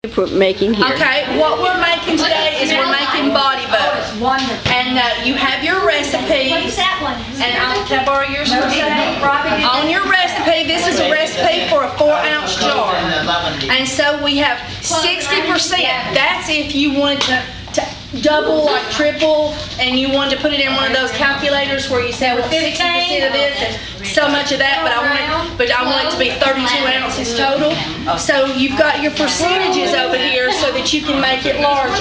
For making here. Okay, what we're making today is we're making body butter. And you have your recipes. And can I borrow yours for a second? On your recipe, this is a recipe for a 4-ounce jar. And so we have 60%. That's if you wanted to double, like triple, and you wanted to put it in one of those calculators where you say, well, 60% of this and so much of that, but I want it to be 32 ounces total. So you've got your percentages over here so that you can make it larger.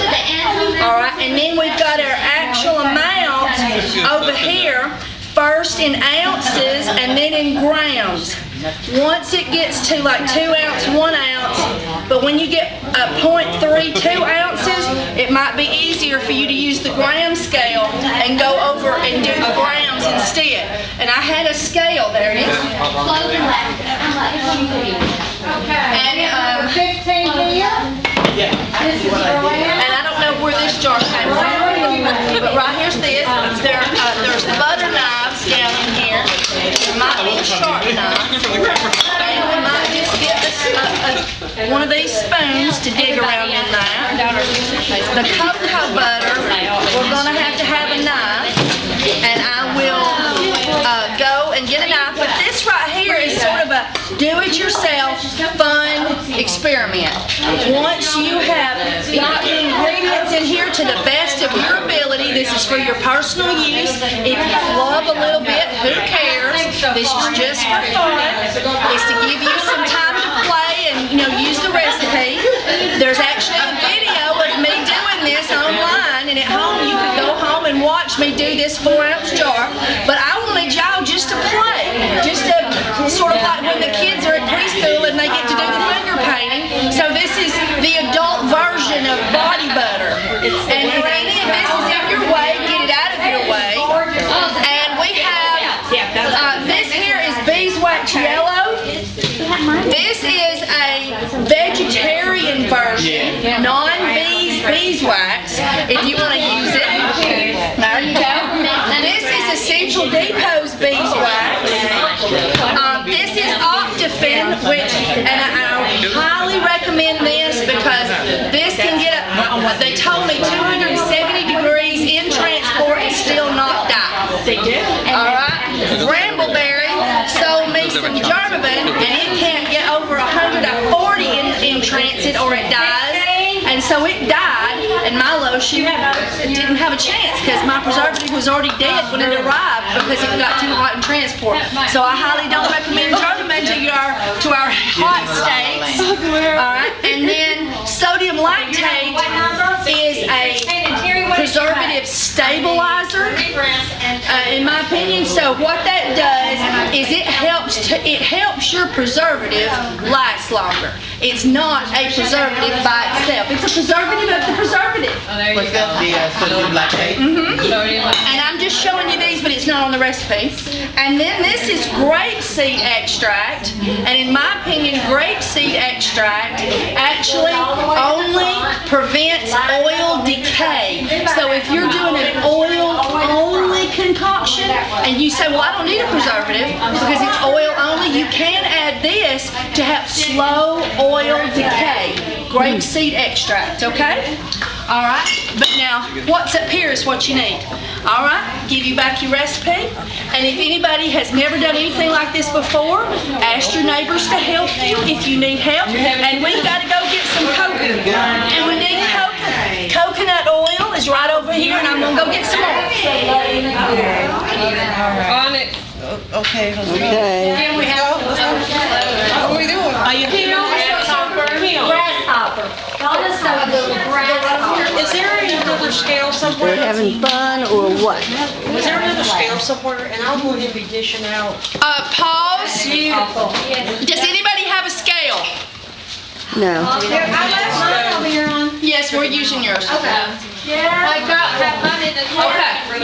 All right, and then we've got our actual amount over here, first in ounces and then in grams. Once it gets to like 2 ounce, 1 ounce, but when you get 0.32 ounces, it might be easier for you to use the gram scale and go over and do the grams instead. And I had a scale, there it is. And 15 here? And I don't know where this jar came from, but right here's this. There's butter knives down in here. There might be a sharp knife. And we might just get one of these spoons to dig around in there. The cocoa butter, we're going to have a knife. And I will go and get a knife. But this right here is sort of a do-it-yourself fun experiment. Once you have got the ingredients in here to the best of your ability, this is for your personal use. If you flub a little bit, who cares? This is just for fun. It's to give you some time to play and use the recipe. There's actually a video of me doing this online, and at home you can go home and watch me do this 4-ounce jar. But I wanted y'all just to play, just to sort of like when the kids are at preschool and they get to do the finger painting. So this is the adult version of body butter. And if any of this is in your way, get it out of your way. And we have, this here is beeswax yellow. This is a vegetarian version, non-beeswax, if you want to use it. There you go. This is Essential Depot's beeswax. This is Optifin, and I highly recommend this because this can get up, they told me 270 degrees in transport and still not die. Alright, Brambleberry sold me some Germaban and it can't get over 140 in transit or it dies. And so it died, and my lotion didn't have a chance because my preservative was already dead when it arrived because it got too hot in transport. So I highly don't recommend Germaban to our hot states. All right, and then sodium lactate is a preservative stabilizer, in my opinion. So what that does is it helps your preservative last longer. It's not a preservative by itself. It's a preservative of the preservative. What's that? The sodium lactate? And I'm just showing you these, but it's not on the recipe. And then this is grapeseed extract. And in my opinion, grapeseed extract actually only prevents oil decay. So if you're doing an oil-only concoction, and you say, well, I don't need a preservative because it's oil only, you can add this to help slow oil decay. Grapeseed extract, okay? All right, but now what's up here is what you need. All right, give you back your recipe. And if anybody has never done anything like this before, ask your neighbors to help you if you need help. And we've got to go get some coconut. And we need coconut. Coconut oil is right over here, and I'm going to go get some more. On it. Okay. Okay. Here we go. What are we doing? Are you grasshopper? Is there another scale somewhere? They're having fun or what? Is there another scale somewhere? And I'll go ahead and be dishing out. Pause. Beautiful. Does anybody have a scale? No. I left mine over here on. Yes, we're using yours. Okay. Yeah. Like okay.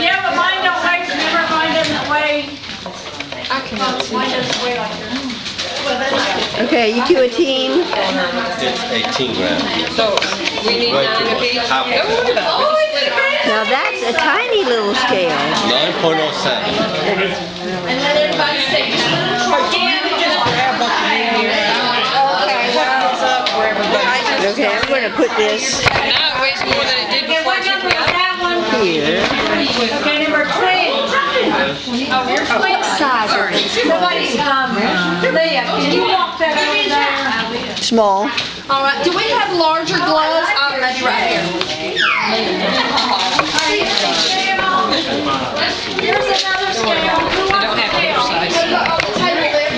Yeah, but mine don't weigh. Never mine doesn't weigh. I cannot see. Mine doesn't weigh like that. Okay, you two a team? It's 18 grams. So we need 9 apiece. Half of it. Now that's a tiny little scale. 9.07. And let everybody see. Just grab what you need here. Okay. Up for everybody. Okay, gonna put this Now it weighs more than it did before I took it out. here. Okay, number 20. Oh, you're What size are these? Somebody, Leah, can you walk that over there? Small. All right, do we have larger gloves? Oh, maybe right here. Here's another scale. Who I wants don't a have paper scale? size. On the table there.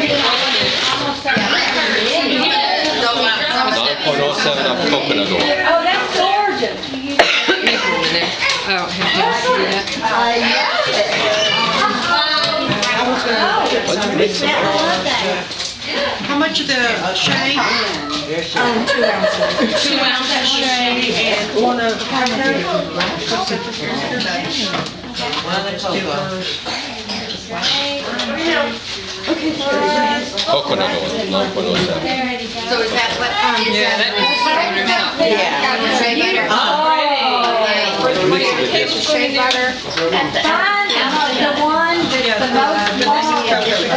9.07 of coconut oil. Oh, that's gorgeous. I don't have to do that. What'd you mix them? How much of the shea? 2 ounces shea and 1 of coconut. Coconut oil, 9.07. So is that what? Yeah, that is Shea butter. Mine is the one that's the most popular.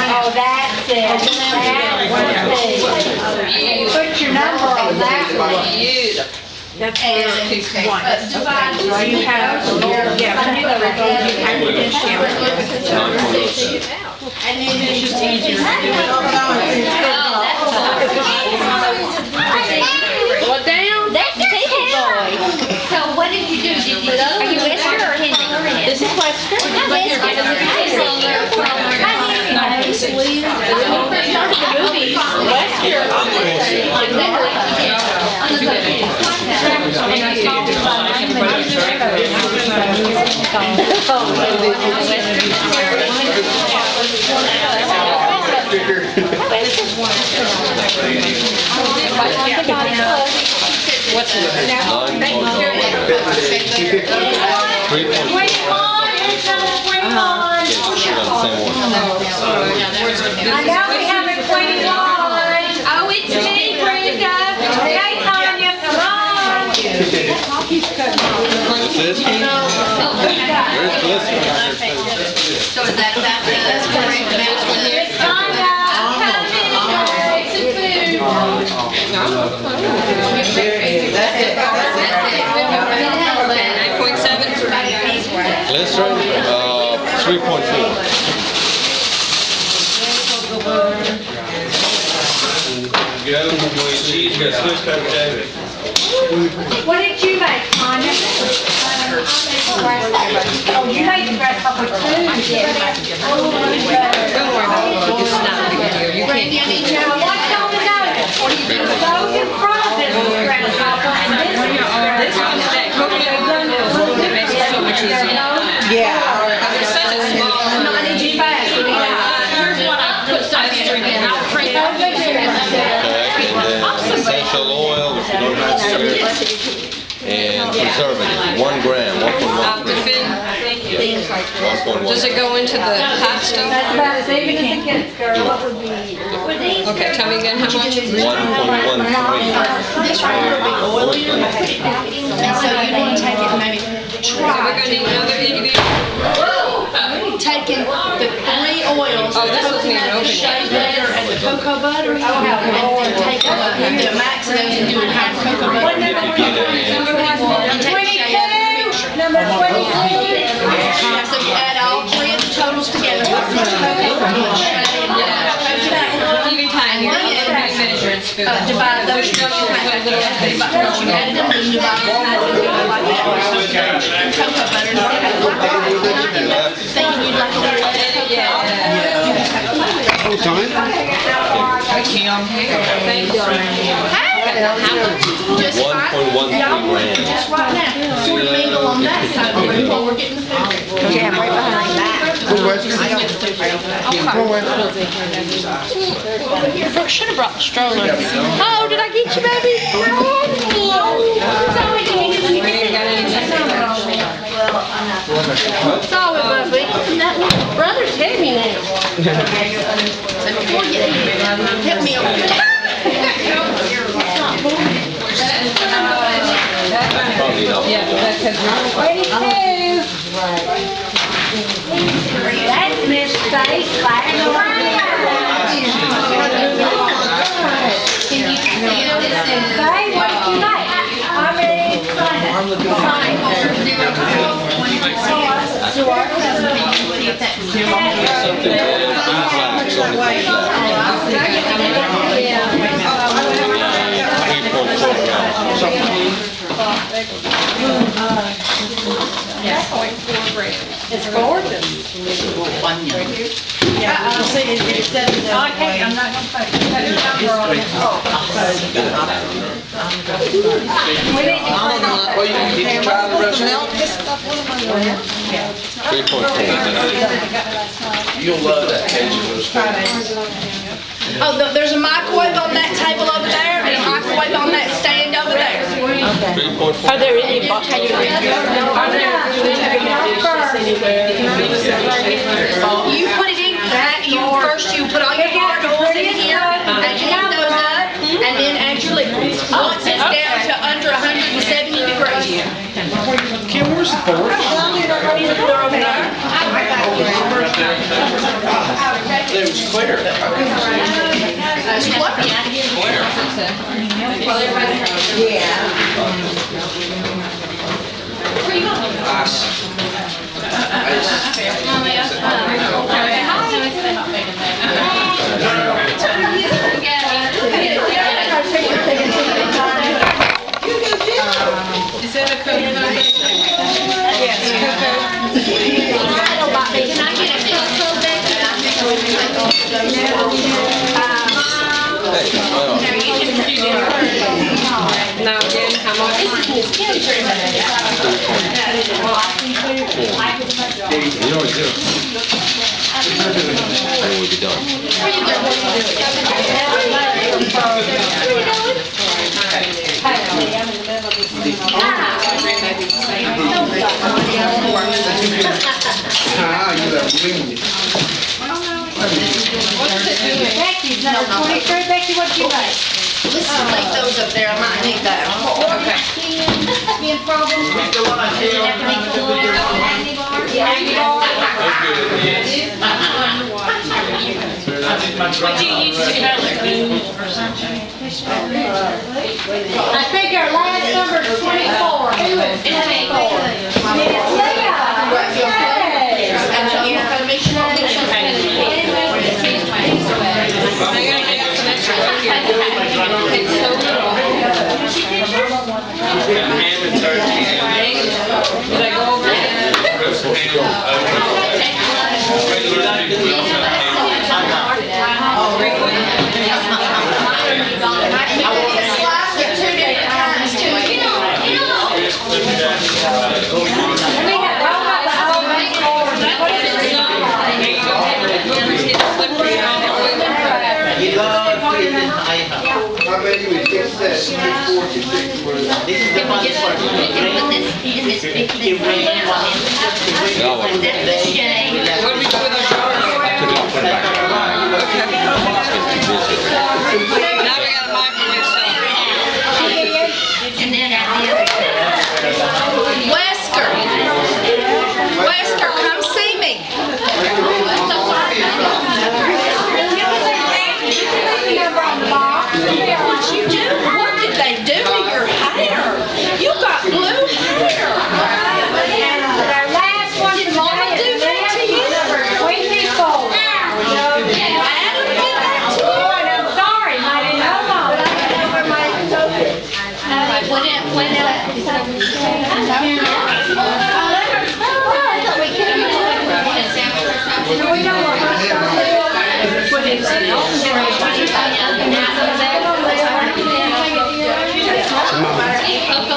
Oh, that's it. That one. Put your number on that one. That's one. You have, yeah, I knew that you had to discount. 9.07. And then it's just easier to do it. Well, down. That's the people boy. So what did you do? Are you Wester or Henry? This is Wester. I'm Wester. What's it? 9.07. 3.4. Yeah, shoot on the same one. I know we have a 21. Oh, it's me, Brenda. Hey, Tanya, come on. What's this? Where's glycerin? So is that that's correct? That's what it is. Tanya. Glycerin, 3.4. What did you make, Tanya? Oh, you made the grasshopper too? Don't worry about it. It's not a big deal. You can't eat it. Now, what's on the notice? Those in front of this is grasshopper and this is This one's that coconut oil. It makes it so much easier. Yeah. It says it's small. Here's what I put something in. I'll print it. Okay, and then essential oil, if you don't have spirits, and preservative, 1 gram, 1.1 gram. Alpha-fin. 1.1. Does it go into the hot stove? That's about as even as it gets, girl. What would be? Okay, tell me again how much? 1.13. This right here will be oilier. And so you want to take it and maybe So we're gonna need another itty bitty. taking the 3 oils. Oh, this wasn't even the open shea yet. butter and the cocoa butter. And taking the max of those and doing half cocoa butter. If you get it in. And take shea out of the mixture. Number 22. So you add all 3 of the totals together. How much cocoa, how much shea, and how much cocoa. Give me time here. I'm gonna do measuring spoon. Divide those 2 in half. Once you add them, you divide them in half and do it like that. Cocoa butter instead of thinking you'd like to do less just 1.13 grams. just right now. Sort of mingle on that side while we're getting the food. Okay, I'm right behind that. Brooke should have brought the stroller. Oh, did I get you, baby? Sorry, Bubby. That little brother's heavy now. Before you help me over here. Probably not. Yeah, that's because 22. That's Miss Faith. flags, only 3 flags. 3.4 grams. It's gorgeous. Yeah, see, it said it that way. I'm not gonna put your number on it. We need to Well, you can try the rest of 3.4. You'll love that Cajun roast. Oh, there's a microwave on that table over there and a microwave on that stand over there. 3.4. Are there any You put it in, first you put all your hard oils in here, and you heat those up, and then add your liquids. Once it's down to under 170 degrees. Kim, where's the fork? They're over there. It was clear. That's what. Is that a coconut? Yes, cocoa. Can I get a cocoa, Becky? No, again, come on. You know what to do. And we'll be done. Becky's number 23. Becky, what'd you make? Let's leave those up there. I might need that. Okay. Skin problems? What do you use to color? I think our last number is 24. Who is 24? Miss Leah. Ham and turkey. Did I go over How many we fix that? 4 to 6 words. This is the one for No, What do we do with our jars? put it back. Okay. Busy. Now we got a microwave stuff. Wesker, come see me. What'd you do? What did they do to your hair? You got blue hair. Our last one Did Mama do that to you? number 24. Adam did that to you? I'm sorry, I didn't know Mama. We know what her stuff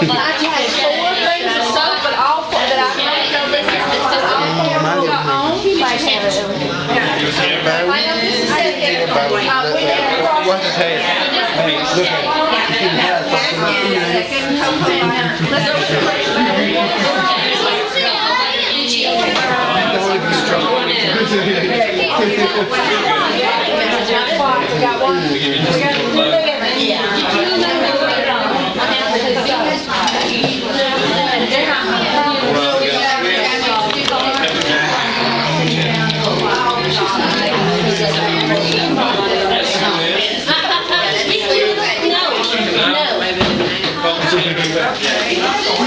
I had 4 things of soap, but all 4 that I think of this is all 4 got on. He might have it. I know this is it. What's his hair? Hey, look at it. You can have We got one. We got 2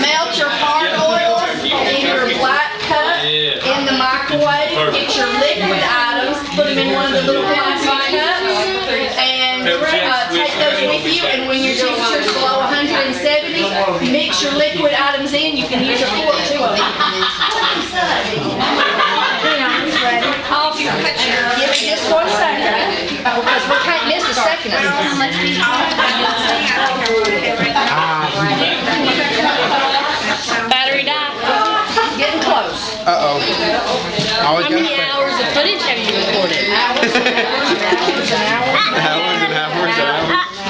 Melt your hard oils in your black cup in the microwave. Get your liquid items with you, and when your temperature's below 170, mix your liquid items in, you can use your fork too. Give it just 1 second, because we can't miss a second. Battery died. Getting close. Uh-oh. How many hours of footage have you recorded? Hours and hours.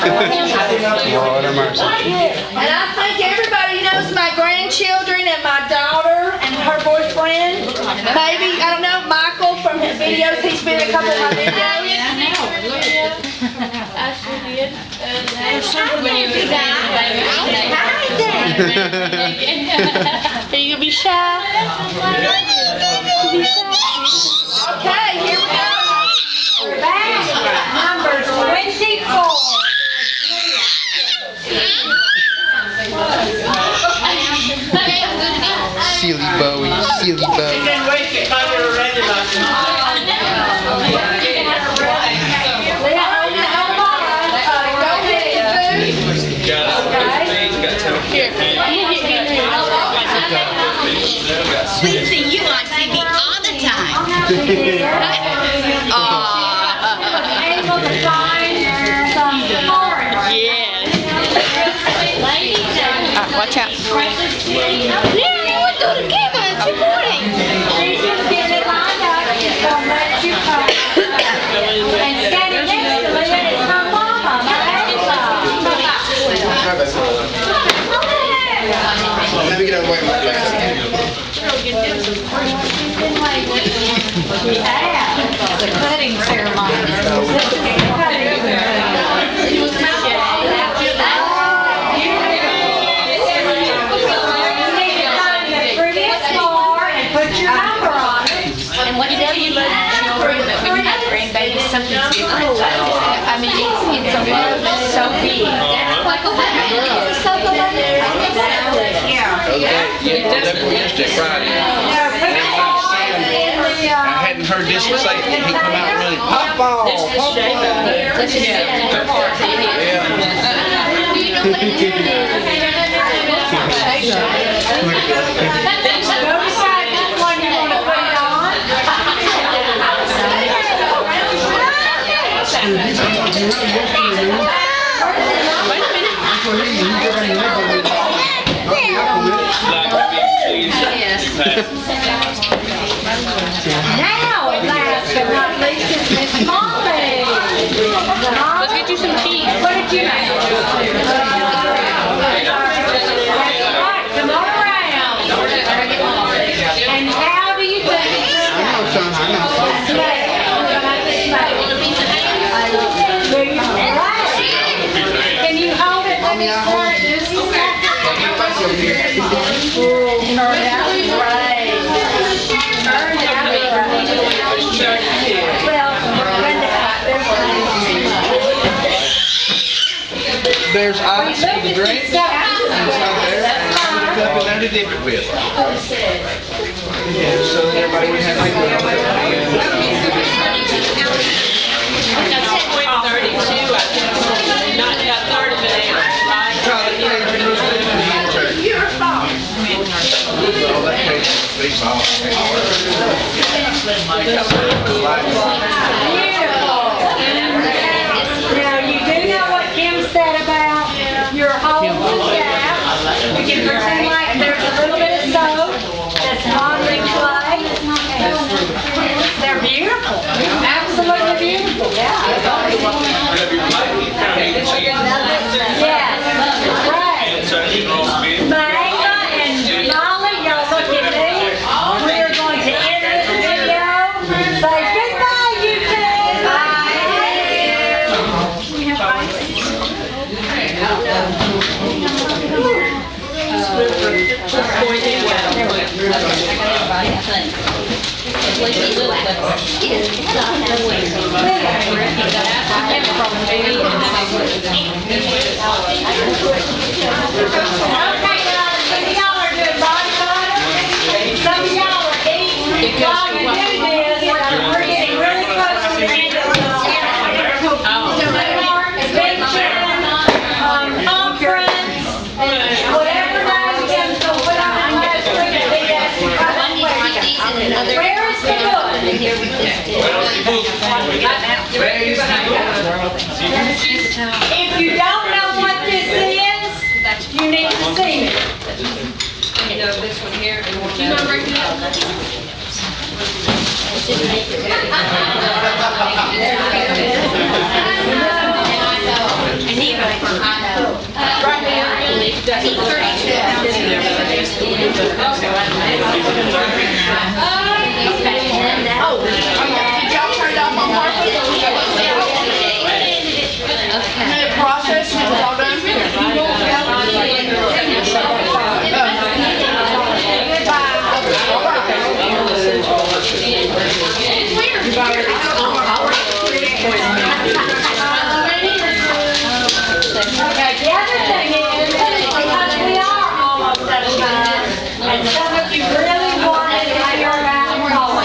Lord have mercy. And I think everybody knows my grandchildren and my daughter and her boyfriend. Maybe, I don't know, Michael from his videos. He's been in a couple of my videos. Are you gonna be shy? Okay, here we go. Number 24. Silly Bowie, silly Bowie. We see you on TV all the time. Able to find some foreign. Yes. Watch out. Yeah, what do the camera? It's recording. She's just getting it lined up. She's gonna let you come. And standing next to me is her mama, my Ava. Let me get out of the way. Yeah, the cutting ceremony. Put your number on it. And what tell you about children that when you have grandbabies, something's different. I mean, it's a world that's so big. Yesterday, Friday. I hadn't heard this say he come out really pop ball. Go decide which one you want to put it on. Now, last but not least, is Miss Molly. Let's get you some cheese. What did you make? Right, come on around. And how do you think? Can you hold it? Let me start this. There's ice for the drink. It's out there. And the cup in there to dip it with. Yeah, so everybody would have to go on there. Now, you do know what Kim said about your whole staff. You can pretend like there's a little bit of soap that's modeling clay. They're beautiful. Absolutely beautiful. Yeah. Yes. Right. Maeva and Molly, y'all look at me. We are going to end this video. Say goodbye, YouTube. Bye. We have ice. Okay, guys, some of y'all are doing body butter. Some of y'all are eating. While you do this, we're getting really close to the end of the big chicken. Oh, did y'all turn it off on purpose? And then the process is all done? Okay, the other thing is, because we are almost at time, and some of you really wanted to hear about color,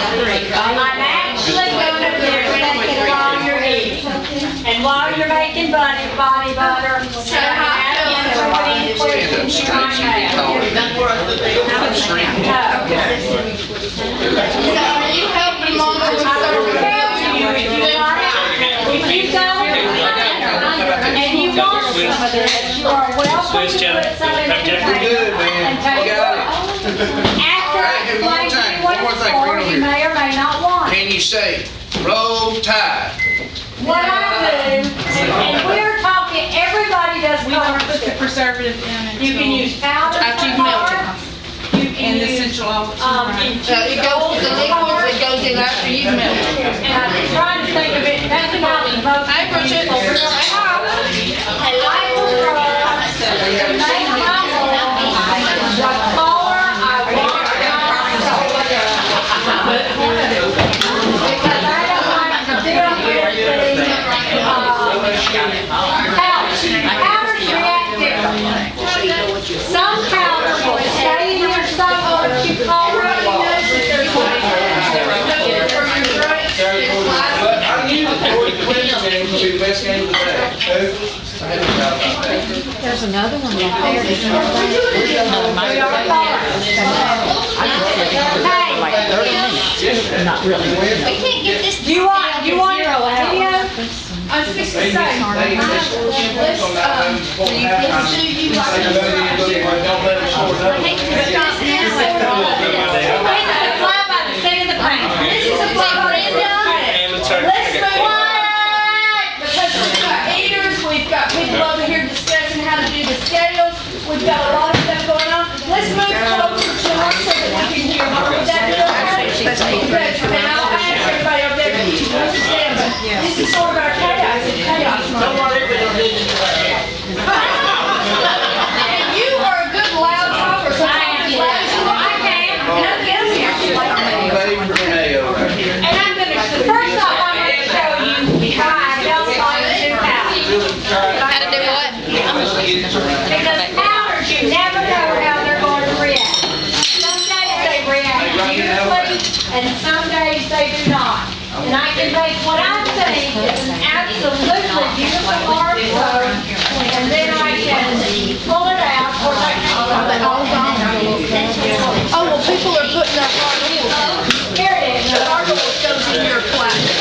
I'm actually going to do it while you're eating. And while you're making body butter, so ask any questions you might have. So are you helping Mama with I will serving? tell you, if you want it, if you go and you want some of this, you are welcome to put some in the container and take it. After I explain to you what it's for, you may or may not want it. Can you say, roll tide? What I do, and we're talking, everybody does color stick. Preservative in You can use powder After you've melted. color. You can use, It goes, the liquid, it goes in after you've melted. and I'm trying to think of it, that's about the most. Hey, Bridget. I like to make my own, the color I want because I don't like to deal with the, powders react differently. Some powders will stay in your stomach, but you color it, But I knew the Twins game was the best game of the day. I had no doubt about that. There's another one back there. There's another Hey, like 30 minutes. Not really. We can't get this. do you want your video? I was just gonna say, let's, do you like? Don't let them score another one. This is a fly by the seat of the pants. This is a fly by the seat of the pants. Let's move on. Because we've got eaters, we've got people over here discussing how to do the scales. We've got a lot of stuff going on. Let's move closer to her so that we can hear her. Would that be okay? Good. And I'll ask everybody over there to stand, but this is sort of our chaos. It's chaos. And you are a good loud talker, so I am loud as you want. I can. Nothing else Favorite Renee over here. And I'm gonna, first off, I'm gonna show you why I don't like to do powders. How to do what? Because powders, you never know how they're going to react. Some days they react beautifully, and some days they do not. And I can make what I think is an absolutely beautiful hard soap, and then I can pull it out, or I Oh, well, people are putting their hard oils in. here it is. The hard oil goes in your plastic.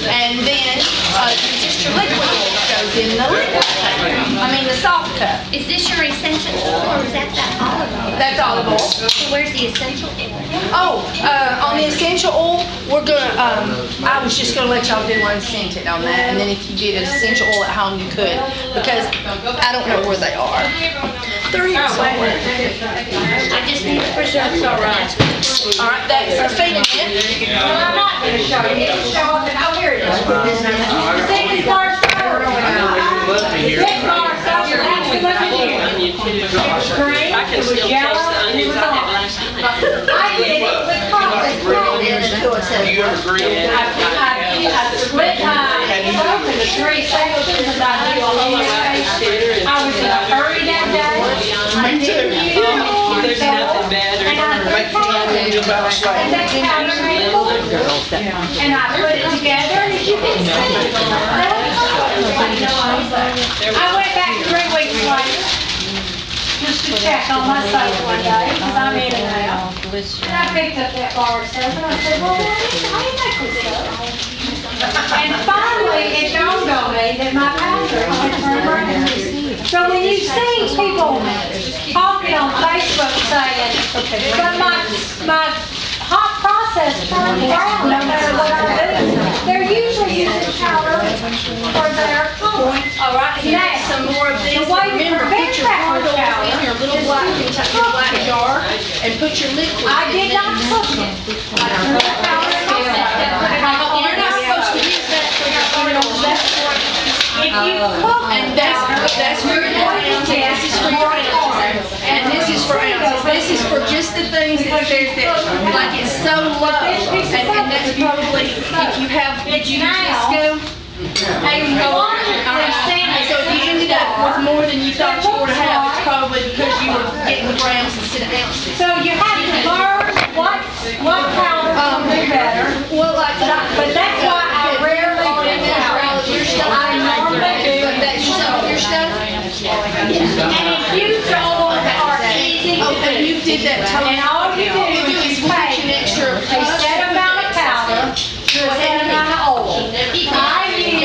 And then, just your liquid oil goes in the liquid. I mean, the soft cup. Is this your essential oil or is that olive oil? That's olive oil. So where's the essential oil? Oh, on the essential oil, we're gonna, I was just gonna let y'all do unscented on that, and then if you did essential oil at home, you could, because I don't know where they are. They're here somewhere. I just need to preserve. All right, that's the feeding it. Well, I'm not gonna show you, it's showing, oh, here it is. See, it's our soap. This bar soap, that's the look at you. It was green, it was yellow, and it was orange. I did it with coffee, Do you ever grill? I split my soap into 3 sections and I do all over. I was in a hurry that day. I didn't use There's nothing better. and I put powder in it. And that powder made a look. And I put it together, and as you can see, I went back 3 weeks later, just to check on my soap one day, because I'm in and out. And I picked up that bar of soap, and I said, well, I make this soap. And finally, it dawned on me that my pastor had turned around. So when you see people talking on Facebook saying, but my hot process turns brown no matter what I do, they're usually using powder for their color. All right, here's some more of these. The way to Remember, prevent put your that your black jar and put your liquid I in did there. not cook it. You're not supposed to use that for your oil. If you cook And that's for your ounces, this is for your ounces, and this is for ounces. This is for just the things that says that, like it's so low, and that's probably, if you have, did you use this scale? Hey, Alright, so if you ended up with more than you thought you were to have, it's probably because you were getting grams instead of ounces. So you have to learn what powder will be better. Well, like, But that's why I rarely do powder. I normally do. But that's some of your stuff? And infused oils are easy to Okay, do. you did that totally. And all you do is take an extra a set amount of powder to a set amount of oil. I use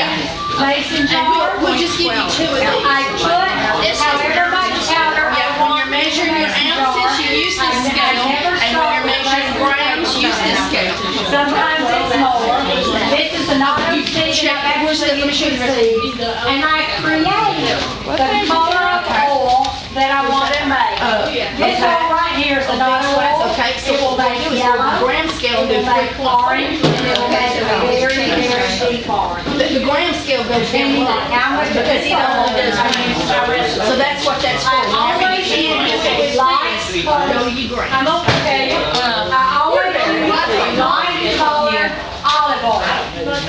mason jar. We'll just give you two of these. I put however much powder I Yeah, when want you're measuring your ounces, you use this scale, and when you're measuring grams, use this scale. Sometimes it's more. This is an auto seed that I've actually used to seed. And I create the color of oil that I want to make. This oil right here is an auto oil. Okay, so It will what make we do is yellow. the gram scale It will do make orange, and it will make a very, very deep orange. The gram scale goes down low, because it only does grams. So that's what that's for. I always use light colored, I'm gonna tell you, I always use light colored olive oil,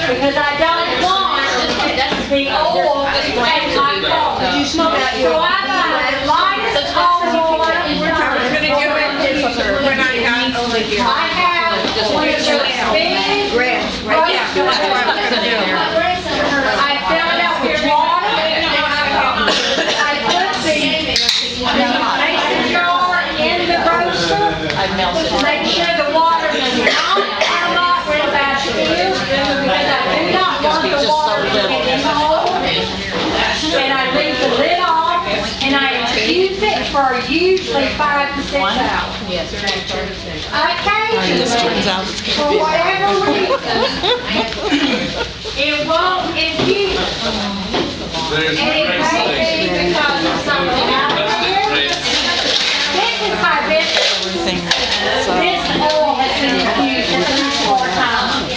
because I don't want the oil to take my color. So I buy the lightest olive oil. I have one of those big I fill it up with water. I put the mason jar in the roaster. Make sure the water does not come up real fast here, because I do not want the water to get in the hole. And I leave the lid off, and I infuse it for usually 5 to 6 hours. Occasionally, for whatever reason, it won't infuse. And it may be because of something out here. This is my business. This oil has been infused at least 4 times.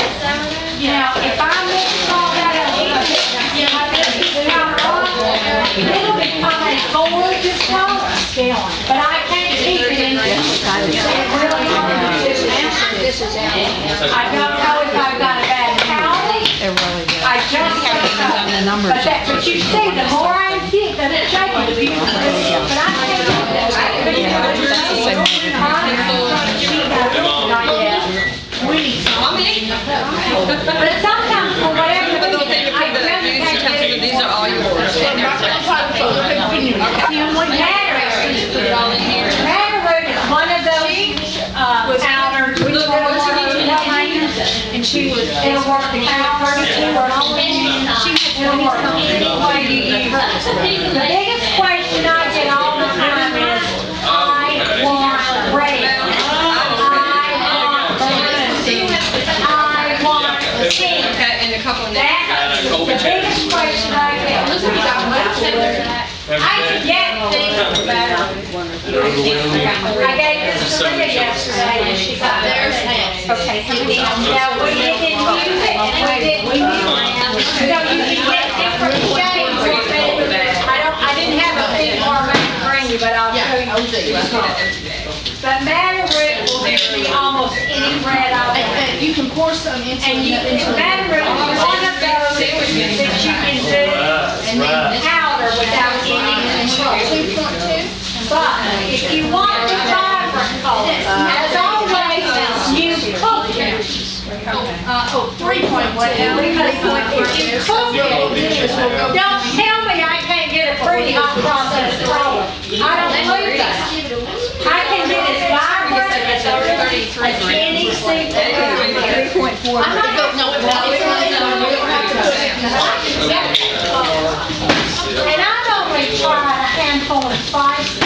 Now, if I mix all that up, I mix the powder up, it'll become a gorgeous color. But I can't keep it in there. It's really hard to do. I don't know if I've got a bad powder. I just don't know. But you see, the more I infuse, the shaking, the beautiful. But I can't do that. Not yet. But sometimes, for whatever reason, I just can't get it. These are all yours. Matterroot is one of those powders we put and it'll work the count 32 or all it'll work any way you use it. The biggest question I get all the time is, I want red. I want pink. And a couple of That's the biggest question I get. I can get things better. I gave this to Leah yesterday and she got theirs. Okay, so now we didn't use it and we didn't use it. So you can get different shades of it. I didn't have a big more to bring you, but I'll show you. But Matterroot will do almost any red I want. You can pour some into And Matterroot is one of those that you can do powder without any control. 2.2. But if you want the vibrant color, as always, you cook it. 3.1. Because if you cook it, don't tell me I can't get a pretty hot processed color. I don't believe that. I can get as vibrant as any single. I'm not going, no, and I only tried a handful of spices.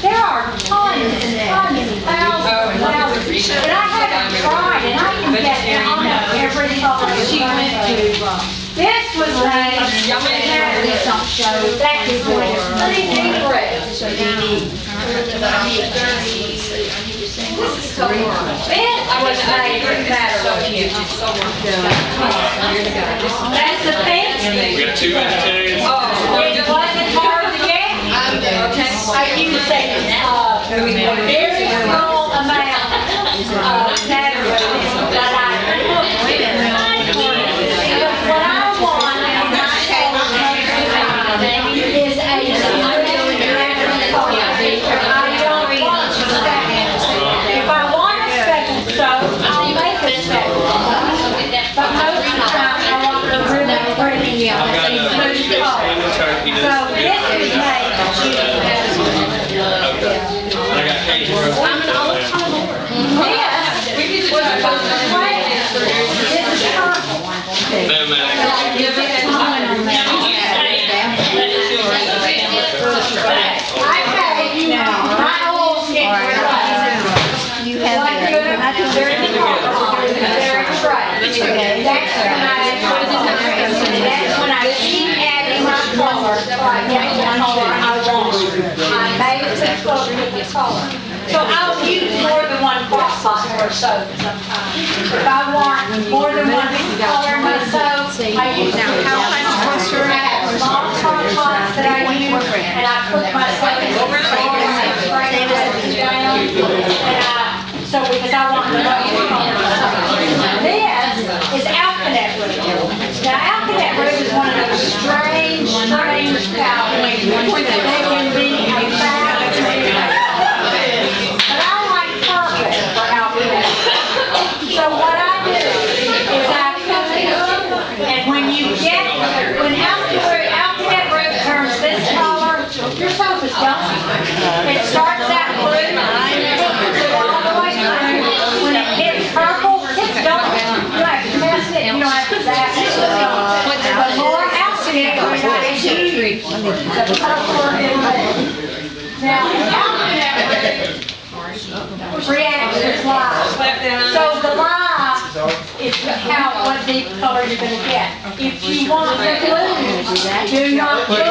There are tons and tons and thousands and thousands. But I haven't tried, and I can get almost every color she went to. This was made, that is pretty deep red. was made for matter of you. That's the pink. We got 2 additives. It wasn't hard to get. I used a very small amount of matter of this, but I what I want in my color is a if I want a second soap, I'll make a second. But most of the time, I want the really pretty smooth color. So this is made. I got Katie Rose. Yes. This is purple. No, man. I paid my old skin for You have like it. you're very hard, very bright. That's when I keep adding my color, so I get the color I want. I made it to close with the color. So I'll use more than one crock pot for soap sometimes. If I want more than one color in my soap, I use I have small crock pots that I use, and I cook my soap in the so because I want the right color. This is alkanet root. Now alkanet root is one of those strange powders. They can be a but I like purple for alkanet. So what I do is I cook it, and when alkanet root turns this color, your soap is done. It starts out blue, all the way through. When it hits purple, it's done. You have to mess it, you don't have to zap it. The more alkanet root I use, the purpler it will. Now, alkanet root reacts with lye. So the lye is what deep color you're going to get. If you want the blue, do not cook it.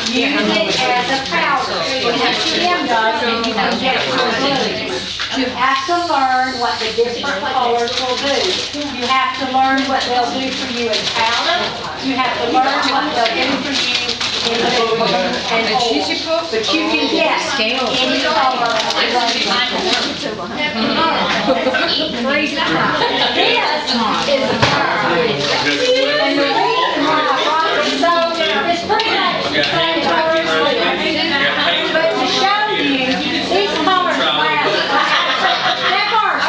Use it as a powder. What Kim does is you can get your blue. You have to learn what the different colors will do. You have to learn what they'll do for you in powder. You have to learn what they'll do for you in liquid and oil. But you can get any color. This is a powder. And the reason why I brought this so it's pretty much the same color as blue. But to show you, these colors last. That bar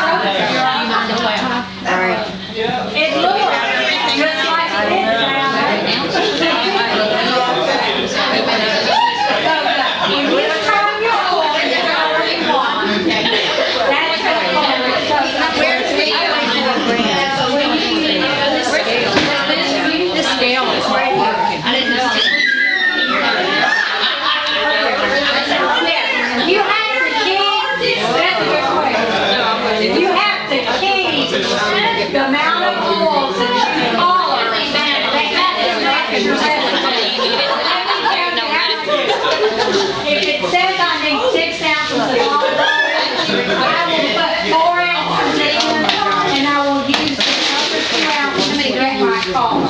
it looks just like this now. When you turn your oil, the color you want. That's the color. Where's the scale is right here. I didn't know. You have to keep, that's a good question. You have to keep the amount of oils that you color. If it says I need 6 ounces of olive oil, I will put 4 ounces in, and I will use the other 2 ounces to get my color.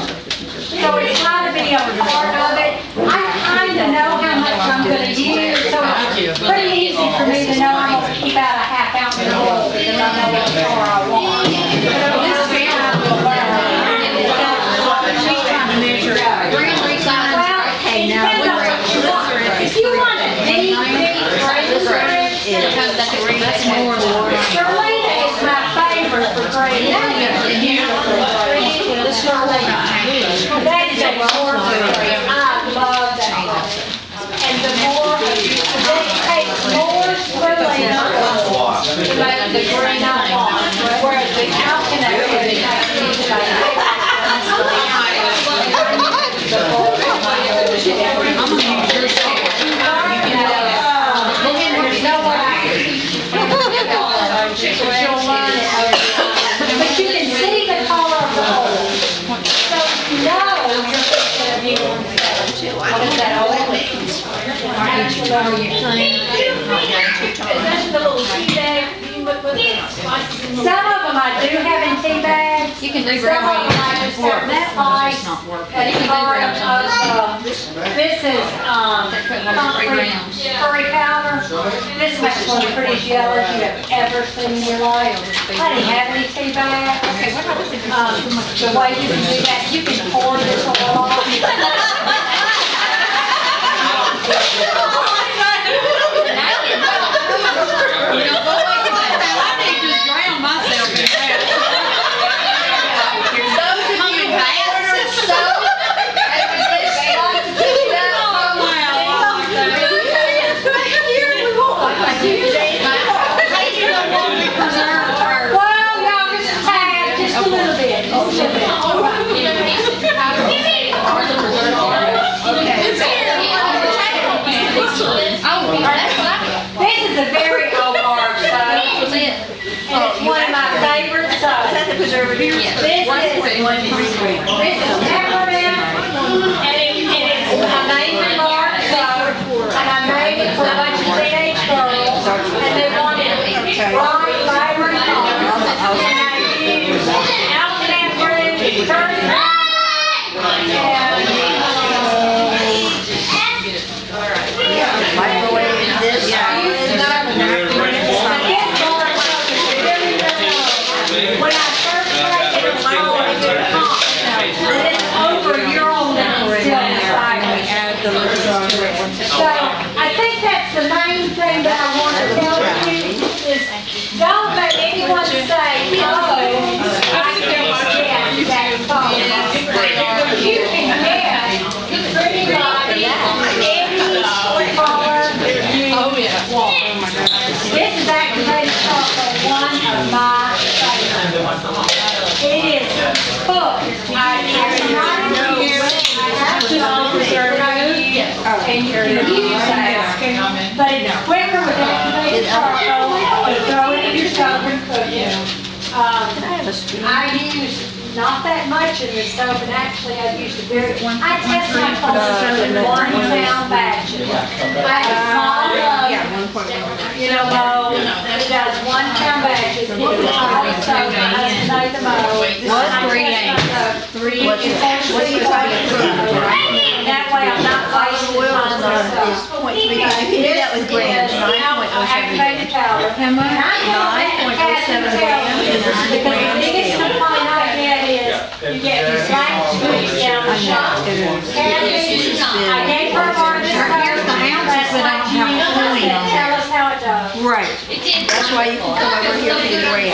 So it's got to be a part of it. I kind of know how much I'm going to use, so it's pretty easy for me to know I'm going to keep out a ½ ounce of oil because I know what color I want. So this is how I will learn. She's trying to measure out. Okay, now if you want a deep fragrance, Charlene is my favorite for fragrance. That is a gorgeous. I love that. And the more they take more spirulina to make the green I want, whereas the alkanet but you can see the color of the oil. So you know you're going to be what is that oil? little especially the little tea bag. Some of them I do have in tea bags. You can do Some of them I just have that light. At the bottom of, this is, concrete curry powder. This makes one of the prettiest yellows you have ever seen in your life. I didn't have any tea bags. The way you can do that, you can pour this oil off. This is a very old bar soap. And it's one of my favorite soaps. This is peppermint, and it's a amazing bar soap. And I made it for a bunch of teenage girls, and they wanted bright, vibrant colors. And I used alkaline brew, curry, Microwave this. When I first made it, it was called a pump. And it's over a year old and it's still exciting. So I think that's the main thing that I want to tell you is don't let anyone say, oh, I can't get that color. You can get pretty much any color you want. This is activated chocolate, one of my favorites. It is cooked. I have to preserve and you can use that. But it's quicker with activated charcoal to throw it in your stove and cook it. I use not that much in the stove, and actually I used a I test my colors in 1 pound batches. I have a small bowl, it does 1 pound batches. It's all soap, I make the bowl. What are you trying to do? That way I'm not wasting time on stuff. You can do that with grams. Activated powder. And I know that has to tell you, because the biggest complaint I get is you get these black squeeze down the shop. I gave her part of this powder. Tell us how it does. Right. That's why you can come over here for the grams.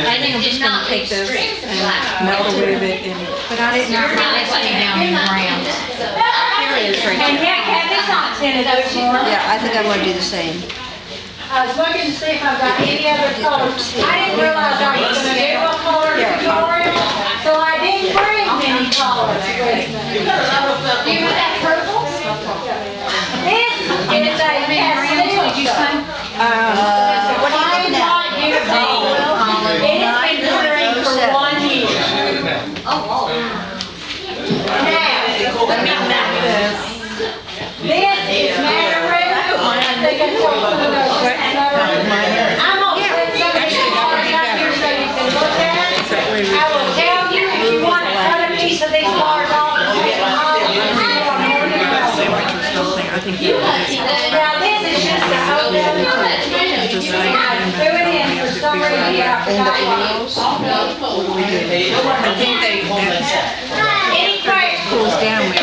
I think I'm just gonna take this and melt a little bit in. But I didn't know how to stay down in grams. Here it is right And there. yeah, Kathy's not tinted anymore. Yeah, I think I'm gonna do the same. I was looking to see if I've got any other colors. I didn't realize I was gonna do a color tutorial, so I didn't bring many colors with me. Do you have that purple? This is a pastel. Did you say? What are you looking at? It has been curing for 1 year. Oh, This is Mandarin. I think I told some of those. I'm gonna put some of these bars up here so you can look at it. I will tell you if you want to cut a piece of these bars off and take them home. I think you Now this is just a whole other thing. I threw it in for some reason, but I forgot why. I think Any questions? cools down with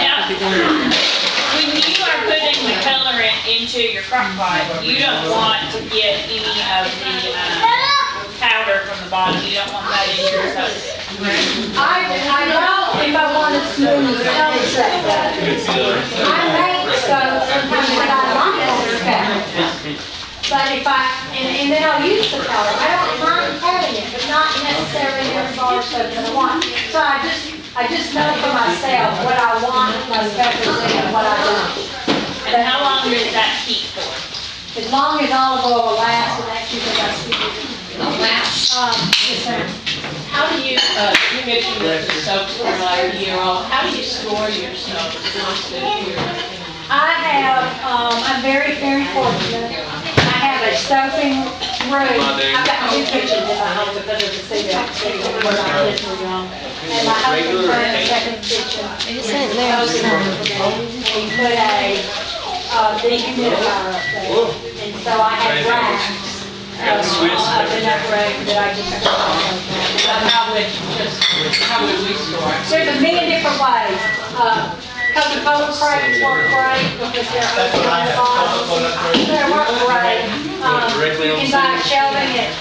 When you are putting the color into your crock pot, you don't want to get any of the powder from the bottom. You don't want that in your soap. I don't if I want to smooth sunset. I make soap sometimes that I like on the powder. But if and then I'll use the powder. I don't mind having it, but not necessarily every bar soap that I want. So I just know for myself what I want my peppers in and what I don't. And how long does that keep for? As long as olive oil will last, and that's usually about 2 years. Yes, sir. How do you mentioned that the soaps were like a year old. How do you store your soap? I'm very, very fortunate. I have a soaping room. I've got two kitchens in my home because of the cigarette when my kids were young. And my husband put a second kitchen. Isn't there some? He put a dehumidifier up there. And so I had racks up in that room that I just How would we store? There's a million different ways. Coca-Cola crates work great because they're open on the bottom. They work great. You can buy shelving at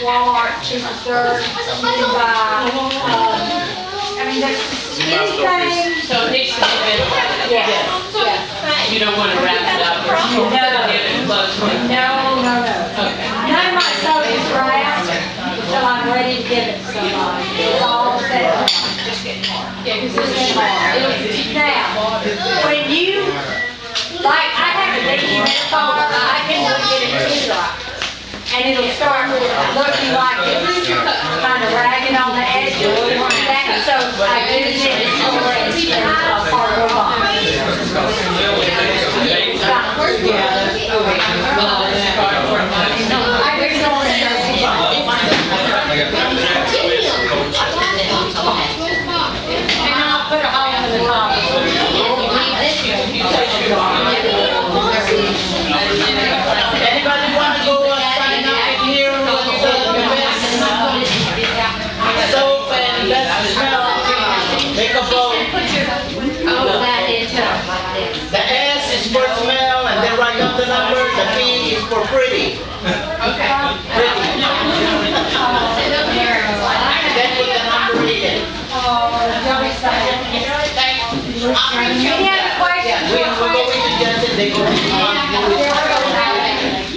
Walmart, cheap as dirt. You can buy, there's anything. So it needs to be ventilated. Yes. You don't want to wrap it up or No. Okay. None of my soap is wrapped until I'm ready to give it to somebody. It's all set up. Yeah, because it's hard. Now, when you, like, I have a dehumidifier, I can look at it too dry. And it'll start looking like it's kind of ragged on the edges. So I use it for a part of the and I'll put a hole in the top. Anybody want to go sign up here with the best soap and best smell? Make a vote. That is like this. The S is for smell, and then write up the number. The P is for pretty. Pretty. Then put the number in. Any other questions? We'll go with the Justin. They go with the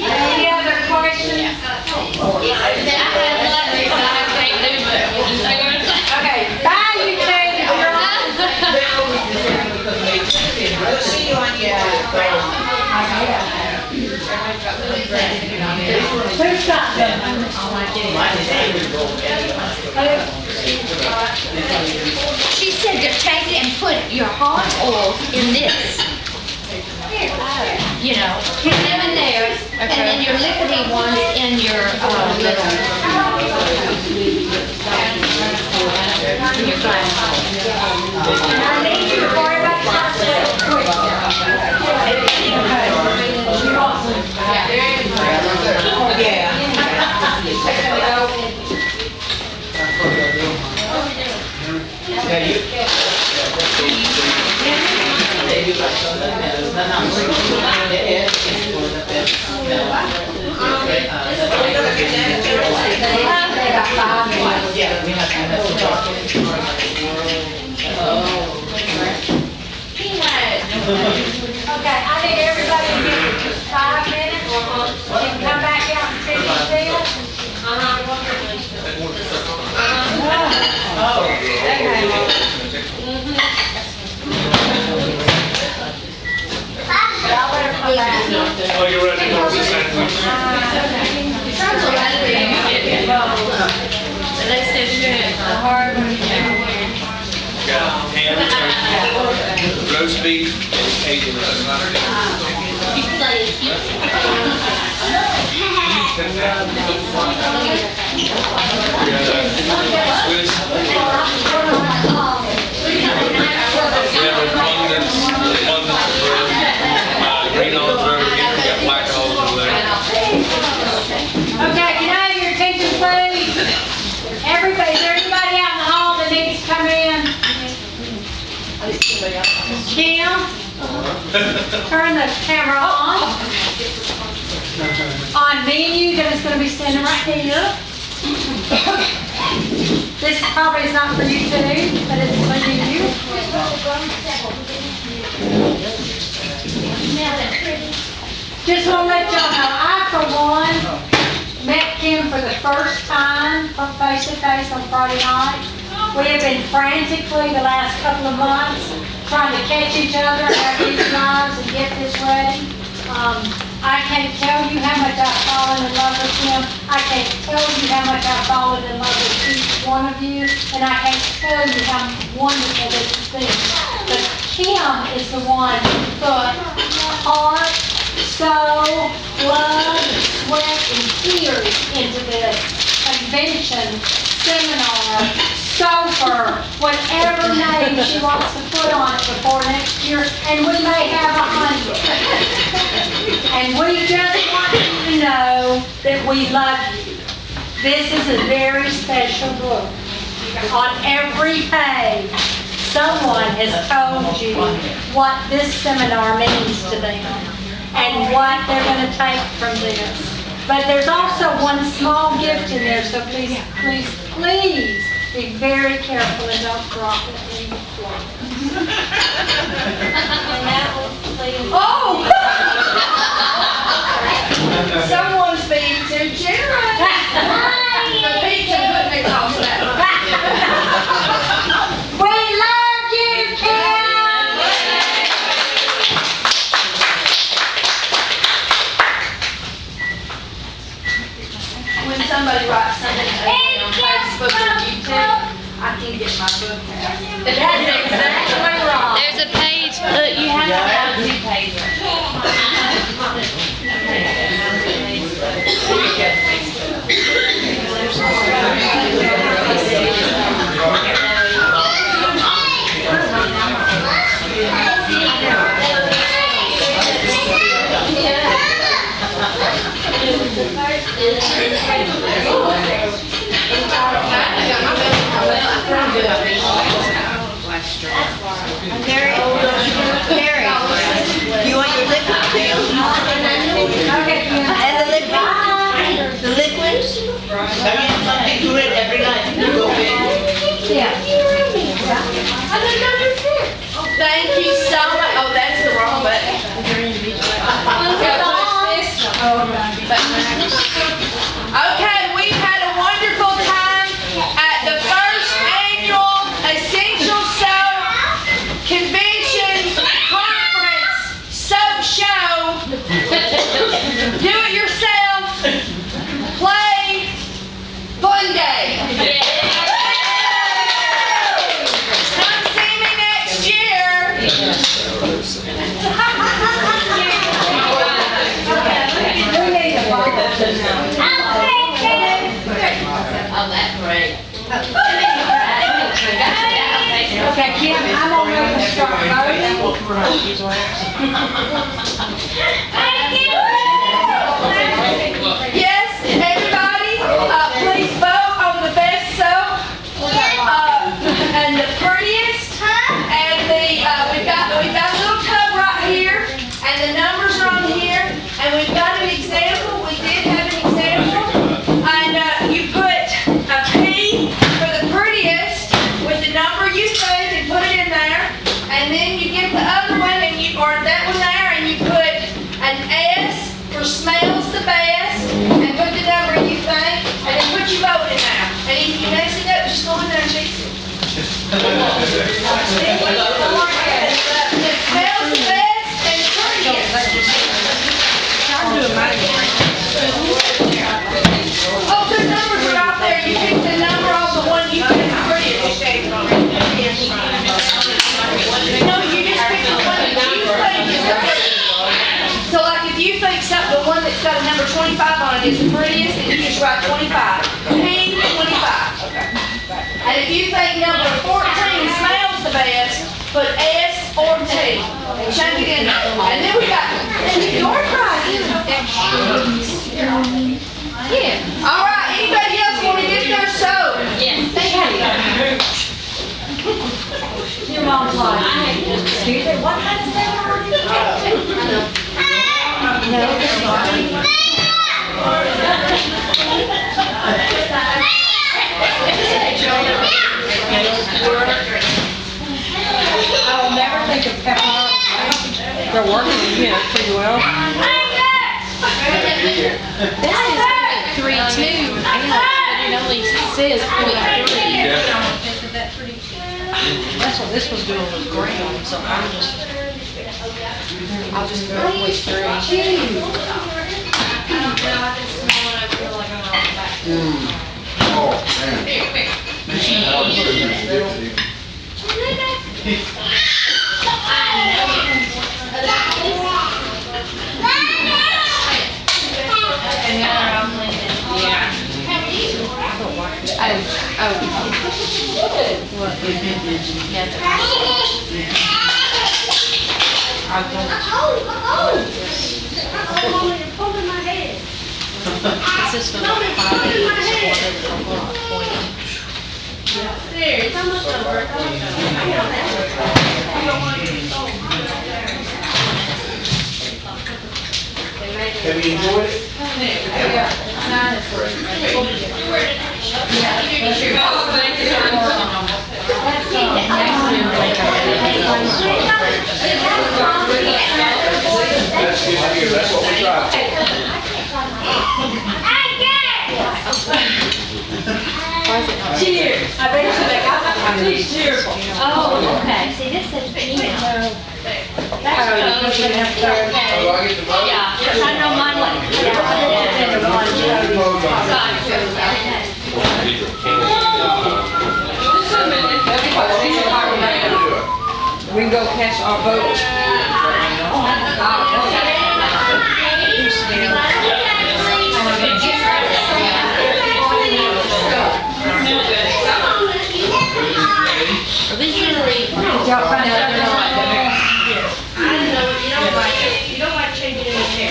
Any other questions? Okay, bye you two. We'll see you on Who's got them? She said to take it and put your hard oil in this. You know, put them in there, and then your liquidy ones in your little. In your glass. And I need you to worry about Okay, I need everybody to give me just 5 minutes. You can come back out and finish Y'all better come back. Oh, you're ready for the sandwich. They said the hard one. Got ham, turkey, roast beef, and Cajun Swiss. We have abundance of bread. Green olives are over here. We got black olives over there. Okay, can I have your attention, please? Everybody, is there anybody out in the hall that needs to come in? Kim? Turn the camera on. On me and you, then it's going to be standing right here. This probably is not for you today, but it's for you. Just want to let y'all know, I for one met Kim for the first time face to face on Friday night. We have been frantically the last couple of months trying to catch each other and have these knives and get this ready. I can't tell you how much I've fallen in love with him. I can't tell you how much I've fallen in love with each one of you. And I can't tell you how wonderful this has been. But Kim is the one who put heart, soul, blood, sweat, and tears into this convention, seminar, sofer, whatever name she wants to put on it before next year, and we may have 100. And we just want you to know that we love you. This is a very special book. On every page, someone has told you what this seminar means to them and what they're going to take from this. But there's also one small gift in there, so please, please, please be very careful and don't drop it in the floor. Oh! Someone's being too generous. The pizza wouldn't have cost that much. We love you, Kim! When somebody writes something on Facebook or YouTube, I can get my book out. That's exactly right. There's a page, look, you have to have 2 pages. You want your liquid down? And the liquid? The liquid? Have you something to read every night? You go big. Thank you so much. Oh, that's the wrong button. Okay, we've had a wonderful time at the first annual Essential Soap Convention Conference Soap Show. Do it yourself. Play Fun Day. Come see me next year. Oh, that's great. Okay, Kim, I'm gonna make a start Yes, everybody, please vote on the best soap, and the prettiest, and we've got a little tub right here, and the numbers are on here, and we've got an example. We did have an example, and you put a P for the prettiest with the number you think and put it in there, and then you get the other one or that one there, and you put an S for smells the best, and put the number you think, and then put your vote in there. And if you mess it up, just go in there and fix it. It smells the best and prettiest. Oh, the numbers are out there. You pick the number off the one you think is prettiest. No, you just pick the one that you think is the prettiest. So like if you think something, the one that's got a number 25 on it is the prettiest, then you just write 25. P, 25. Okay. And if you think number 14 smells the best, put S or T. And change it in there. And then we got your prize. Yeah. All right. Anybody else want to get their soap? Yes. Your mom's like, excuse me, what kind of seminar are you I'll never think of pepperoni. They're working, pretty well. This is 0.32 ounce, but it only says 0.3. That's what this was doing with ground, so I'll just go 0.3. Oh, man. It's just for like 5 each, so whatever, 20. Have you enjoyed it? That's good to hear. That's what we try. Cheers. I bet you they got that. Cheers. Oh, okay. See, this says email. Oh, do I get the vote? Yeah, because I know mine went. We can go cast our votes. You don't like changing in the chair.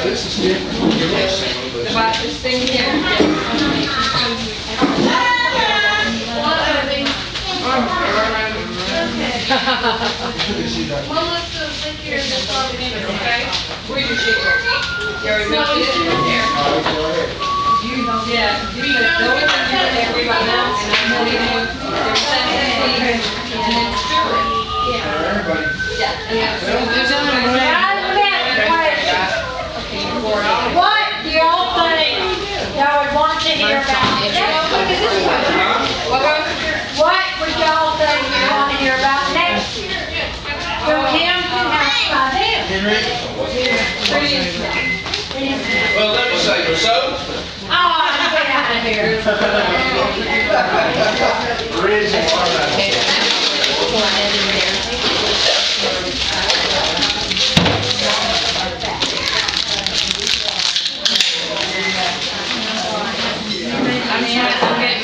This is different. About this thing here. Well, let's take care of this on the minute, okay? Where's your chicken? You already No, mixed it's it? in there. Yeah. You go in there, everybody else, and I'm gonna leave you, there's 17, and then stir it. Everybody. Yeah. There's only one. What do y'all think y'all would want to hear about? What would y'all think you want to hear about next year? So Kim can have Well, let me say, so. Oh, get out of here. Ridge and water. I mean, I'm getting.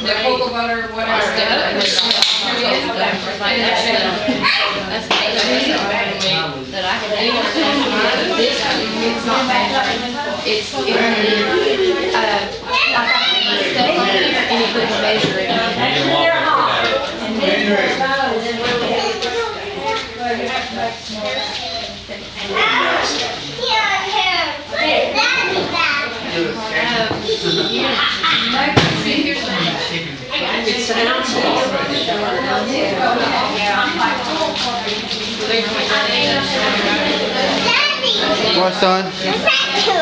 The cocoa butter, whatever. That I can do this it's not measured. It's like and you put the measure in. What, son? You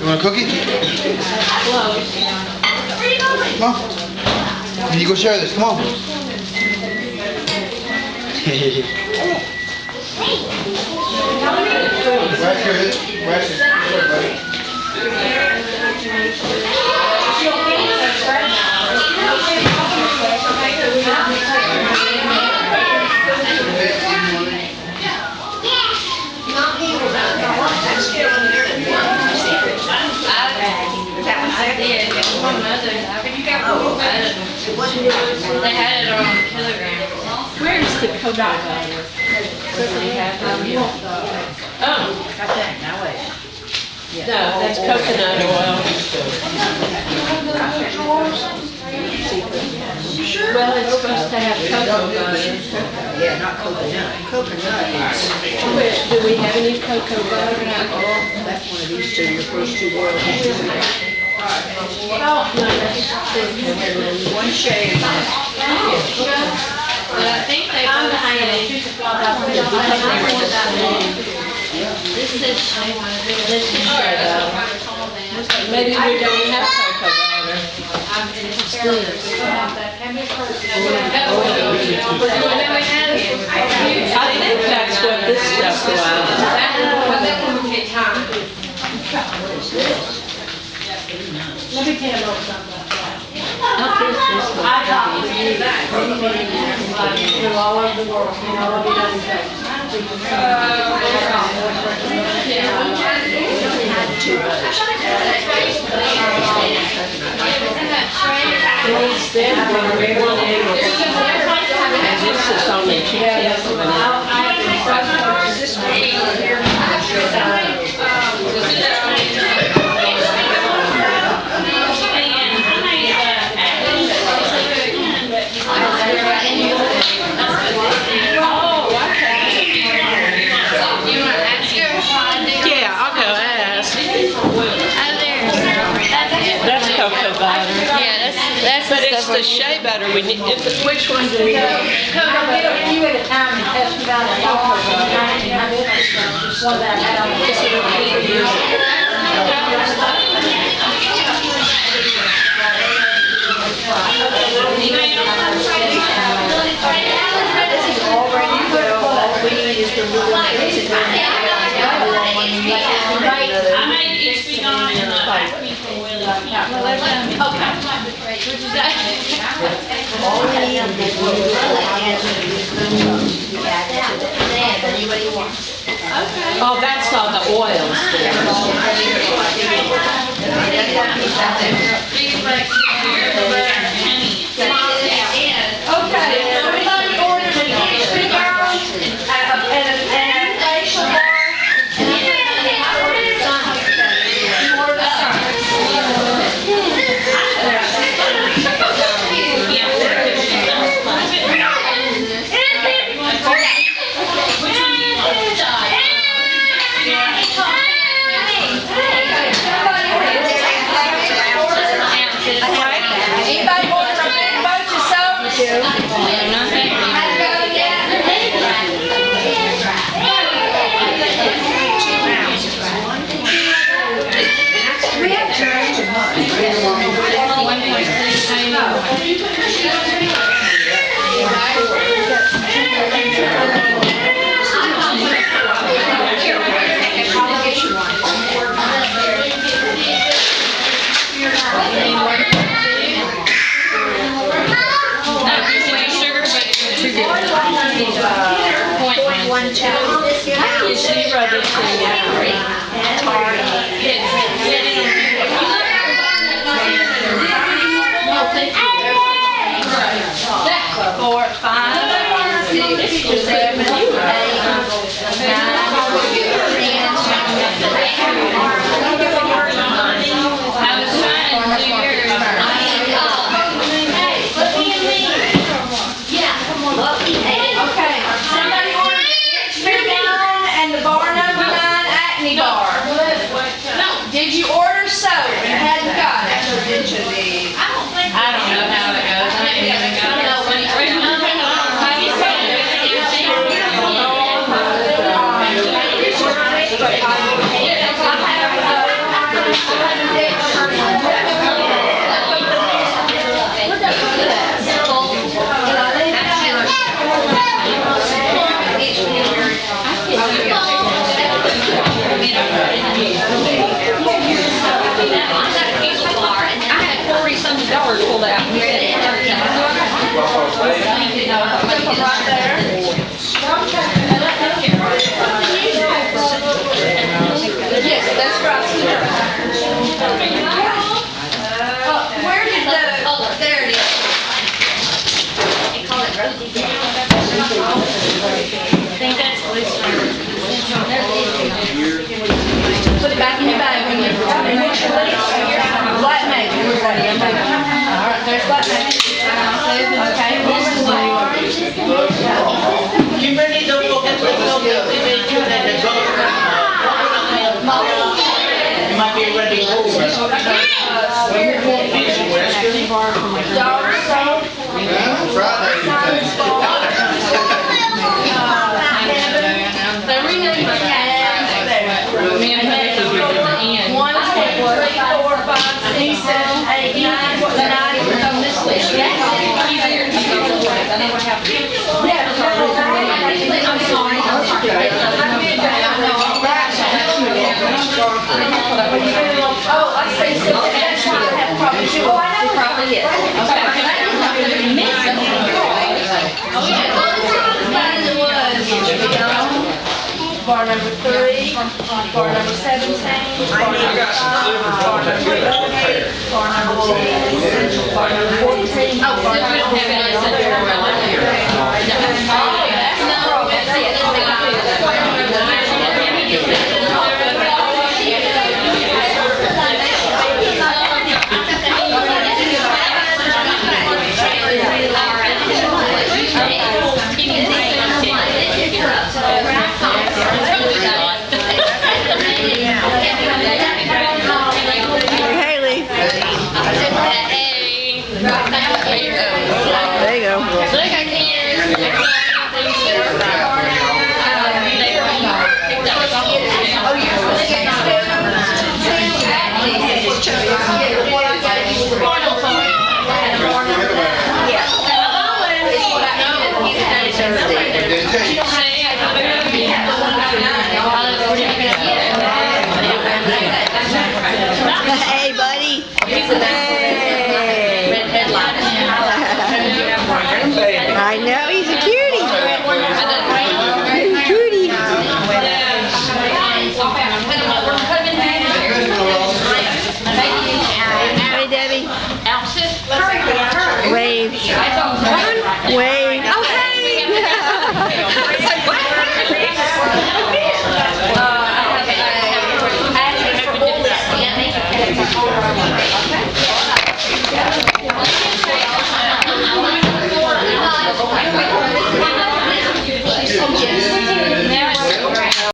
want a cookie? Come on. Can you go share this? Come on. They had it on kilograms. Where's the coconut butter? Oh. No, that's coconut oil. Well, it's supposed to have cocoa butter. Yeah, not coconut. Coconut is, Do we have any cocoa butter? that's one of these two, your first two words. One shade. But I think they both this is Maybe we don't have cocoa butter. I think that's what this stuff was. Let me tell you a little something. I thought we knew that. Through all over the world, in all of the United States. Instead, and this is only 2 tenths of an Yeah, I'll go ask. That's cocoa butter. Yeah, that's But it's the shea butter we need. Which one do we need? I'll get a few at a time and test about it. One that I had on. This is already well, all we need is the little mix I made each be gone in the acme for Willie. all we need is the little anybody wants. Oh, that's all the oils Okay, everybody ordered an HP barrel and a facial bar. Anybody want some big bunch of soda? 4, 5, 6, 7, 8, 9, somebody ordered the extra 9 and the bar number 9 acne bar. Did you order soap and hadn't got it? I don't know how it goes. I ain't even got it. $40 pulled out. Right there. Yes, that's right. Where did there it is. They call it rosy day. I think that's Put it back in your bag when you black magic. Alright, there's black magic. Okay, this is Kimberly, don't forget to tell the teenager that the government, you might be ready over. daughter soap. One, 2, 3, 4, 5, 6, 7, 8, 9. What the 9 is on this list? I know what happened. I'm sorry. Oh, I see. So that's why I have problems. Oh, I know. It probably is. Okay. Bar number 3, bar number 17, bar number 5, bar number 8, bar number 10, bar number 14, bar number 15.